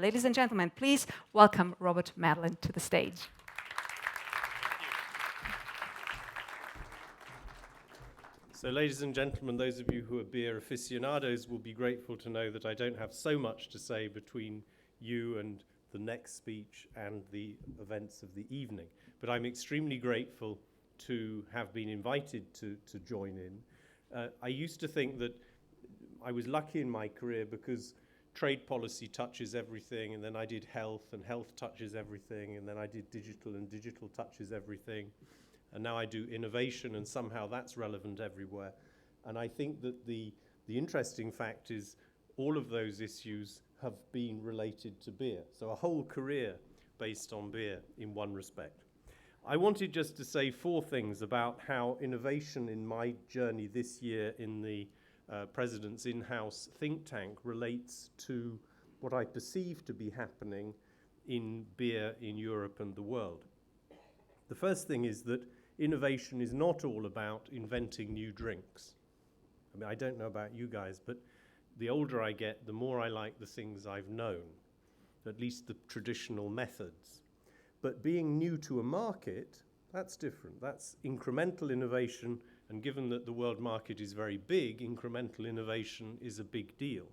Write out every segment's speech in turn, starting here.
Ladies and gentlemen, please welcome Robert Madelin to the stage. So, ladies and gentlemen, those of you who are beer aficionados will be grateful to know that I don't have so much to say between you and the next speech and the events of the evening. But I'm extremely grateful to have been invited to join in. I used to think that I was lucky in my career because trade policy touches everything, and then I did health, and health touches everything, and then I did digital, and digital touches everything. And now I do innovation, and somehow that's relevant everywhere. And I think that the interesting fact is all of those issues have been related to beer. So a whole career based on beer in one respect. I wanted just to say 4 things about how innovation in my journey this year in the President's in-house think tank relates to what I perceive to be happening in beer in Europe and the world. The first thing is that innovation is not all about inventing new drinks. I mean, I don't know about you guys, but the older I get, the more I like the things I've known, at least the traditional methods. But being new to a market, that's different. That's incremental innovation, and given that the world market is very big, incremental innovation is a big deal.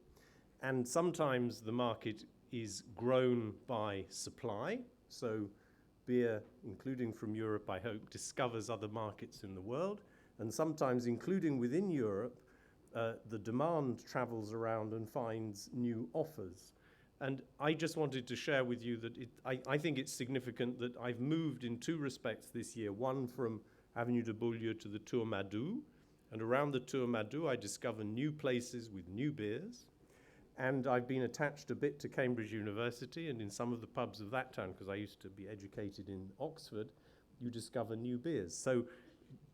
And sometimes the market is grown by supply, so beer, including from Europe, I hope, discovers other markets in the world. And sometimes, including within Europe, the demand travels around and finds new offers. And I just wanted to share with you that I think it's significant that I've moved in 2 respects this year. One from Avenue de Beaulieu to the Tour Madou. And around the Tour Madou, I discover new places with new beers. And I've been attached a bit to Cambridge University, and in some of the pubs of that town, because I used to be educated in Oxford, you discover new beers. So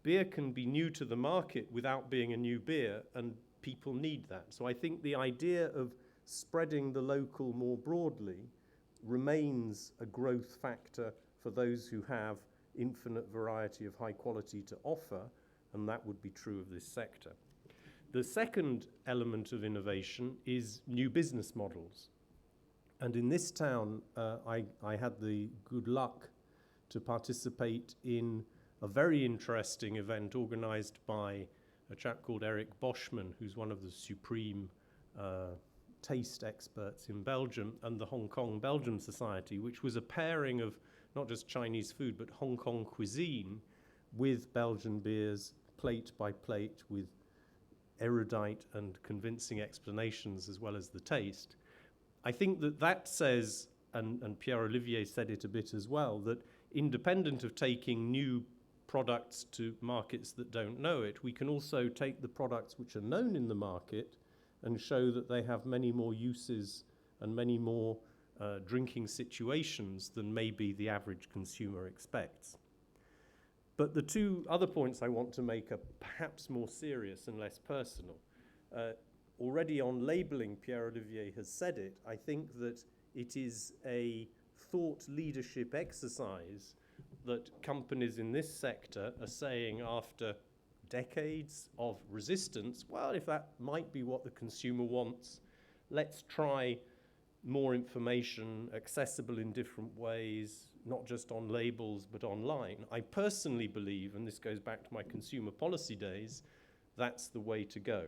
beer can be new to the market without being a new beer, and people need that. So I think the idea of spreading the local more broadly remains a growth factor for those who have infinite variety of high quality to offer, and that would be true of this sector. The second element of innovation is new business models. And in this town, I had the good luck to participate in a very interesting event organized by a chap called Eric Boschman, who's one of the supreme taste experts in Belgium, and the Hong Kong Belgium Society, which was a pairing of not just Chinese food, but Hong Kong cuisine with Belgian beers, plate by plate, with erudite and convincing explanations as well as the taste. I think that says, and Pierre-Olivier said it a bit as well, that independent of taking new products to markets that don't know it, we can also take the products which are known in the market and show that they have many more uses and many more drinking situations than maybe the average consumer expects. But the 2 other points I want to make are perhaps more serious and less personal. Already on labeling, Pierre-Olivier has said it, I think that it is a thought leadership exercise that companies in this sector are saying after decades of resistance, well, if that might be what the consumer wants, let's try more information accessible in different ways, not just on labels, but online. I personally believe, and this goes back to my consumer policy days, that's the way to go.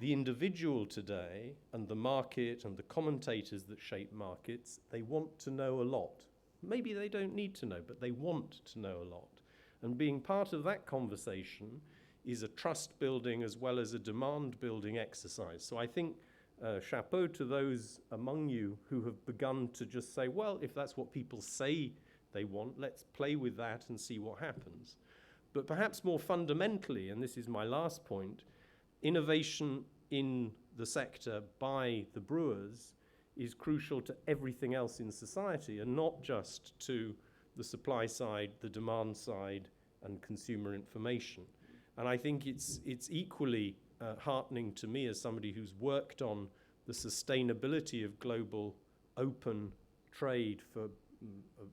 The individual today and the market and the commentators that shape markets, they want to know a lot. Maybe they don't need to know, but they want to know a lot. And being part of that conversation is a trust building as well as a demand building exercise. So I think chapeau to those among you who have begun to just say, well, if that's what people say they want, let's play with that and see what happens. But perhaps more fundamentally, and this is my last point, innovation in the sector by the brewers is crucial to everything else in society and not just to the supply side, the demand side, and consumer information. And I think it's equally heartening to me as somebody who's worked on the sustainability of global open trade for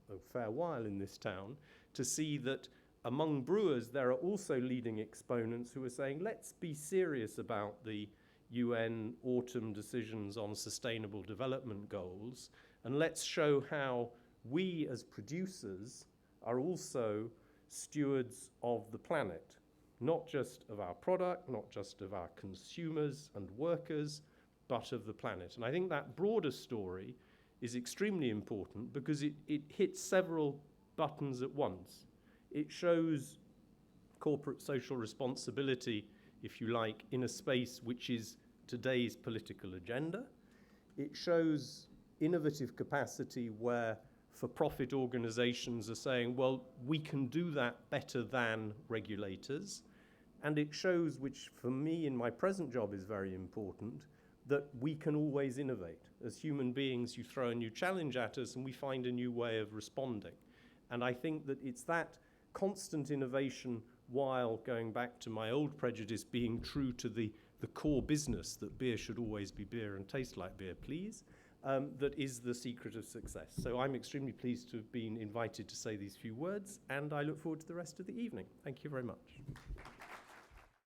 a fair while in this town, to see that among brewers there are also leading exponents who are saying, let's be serious about the UN autumn decisions on sustainable development goals, and let's show how we as producers are also stewards of the planet, not just of our product, not just of our consumers and workers, but of the planet. And I think that broader story is extremely important because it hits several buttons at once. It shows corporate social responsibility, if you like, in a space which is today's political agenda. It shows innovative capacity where for-profit organizations are saying, well, we can do that better than regulators. And it shows, which for me in my present job is very important, that we can always innovate. As human beings, you throw a new challenge at us and we find a new way of responding. And I think that it's that constant innovation, while going back to my old prejudice, being true to the core business, that beer should always be beer and taste like beer, please, that is the secret of success. So I'm extremely pleased to have been invited to say these few words, and I look forward to the rest of the evening. Thank you very much.